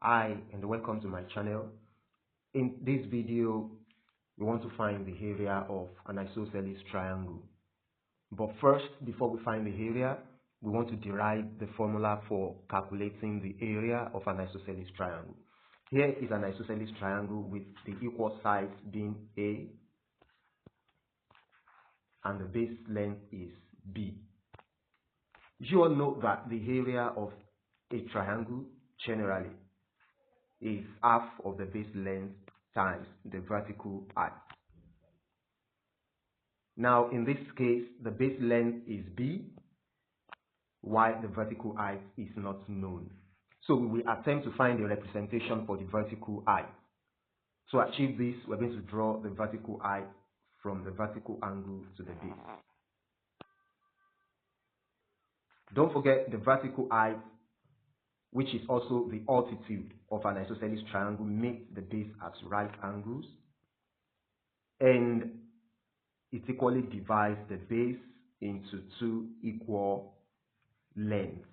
Hi and welcome to my channel. In this video, we want to find the area of an isosceles triangle. But first, before we find the area, we want to derive the formula for calculating the area of an isosceles triangle. Here is an isosceles triangle with the equal sides being A and the base length is B. You all know that the area of a triangle generally is half of the base length times the vertical height. Now in this case, the base length is B, while the vertical height is not known. So we will attempt to find a representation for the vertical height. To achieve this, we're going to draw the vertical height from the vertical angle to the base. Don't forget the vertical height, which is also the altitude of an isosceles triangle, makes the base at right angles, and it equally divides the base into two equal lengths,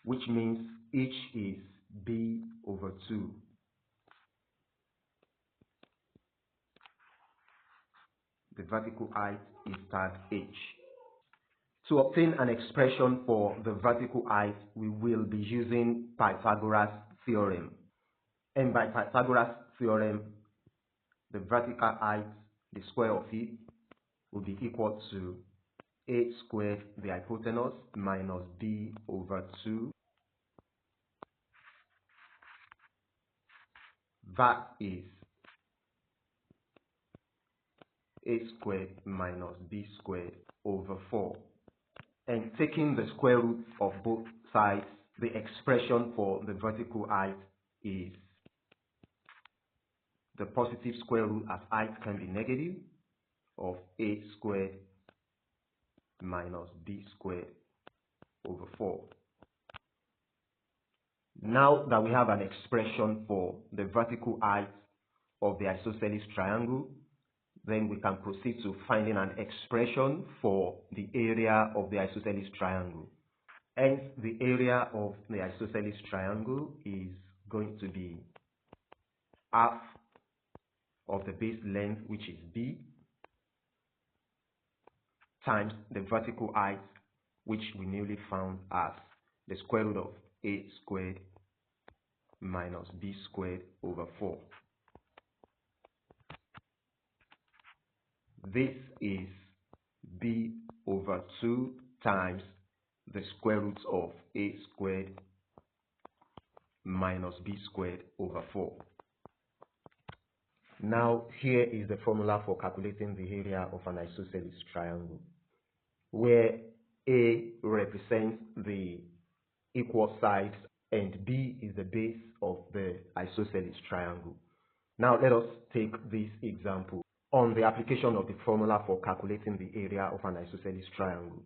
which means each is b over 2. The vertical height is tagged h. To obtain an expression for the vertical height, we will be using Pythagoras theorem. And by Pythagoras theorem, the vertical height, the square of it, will be equal to a squared, the hypotenuse, minus b over 2. That is a squared minus b squared over 4. And taking the square root of both sides, the expression for the vertical height is the positive square root, as height can be negative, of a squared minus b squared over 4. Now that we have an expression for the vertical height of the isosceles triangle, then we can proceed to finding an expression for the area of the isosceles triangle. Hence, the area of the isosceles triangle is going to be half of the base length, which is b, times the vertical height, which we newly found as the square root of a squared minus b squared over 4. This is b over 2 times the square root of a squared minus b squared over 4. Now here is the formula for calculating the area of an isosceles triangle, where a represents the equal sides and b is the base of the isosceles triangle. Now let us take this example on the application of the formula for calculating the area of an isosceles triangle.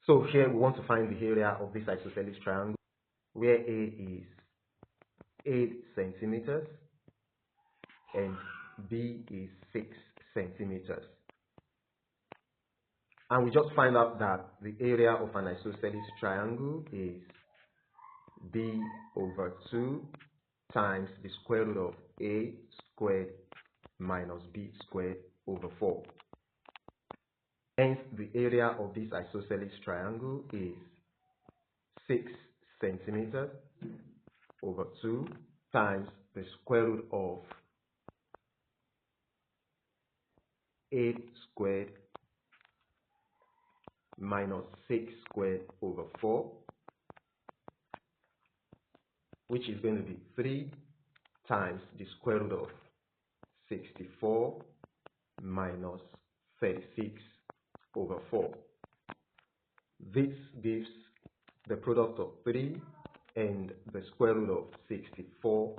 So here we want to find the area of this isosceles triangle, where a is 8 centimeters and b is 6 centimeters. And we just find out that the area of an isosceles triangle is b over 2 times the square root of a squared minus b squared over 4. Hence, the area of this isosceles triangle is 6 centimeters over 2 times the square root of 8 squared minus 6 squared over 4, which is going to be 3 times the square root of 64 minus 36 over 4. This gives the product of 3 and the square root of 64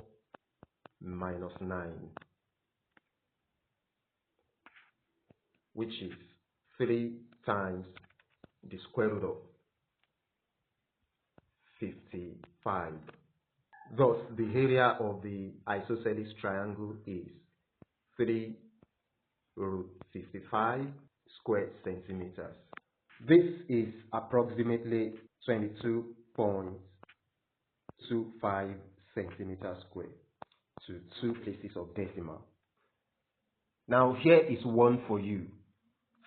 minus 9, which is 3 times the square root of 55. Thus, the area of the isosceles triangle is 3 root 55 square centimeters. This is approximately 22.5 0.25 centimeters square to 2 places of decimal. Now here is one for you.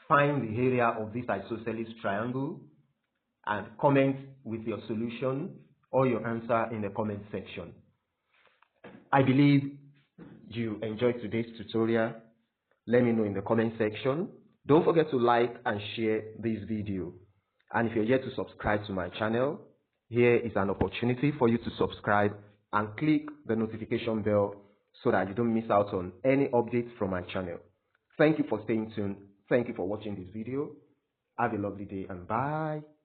Find the area of this isosceles triangle and comment with your solution or your answer in the comment section. I believe you enjoyed today's tutorial. Let me know in the comment section. Don't forget to like and share this video. And if you're yet to subscribe to my channel, here is an opportunity for you to subscribe and click the notification bell so that you don't miss out on any updates from my channel. Thank you for staying tuned. Thank you for watching this video. Have a lovely day and bye.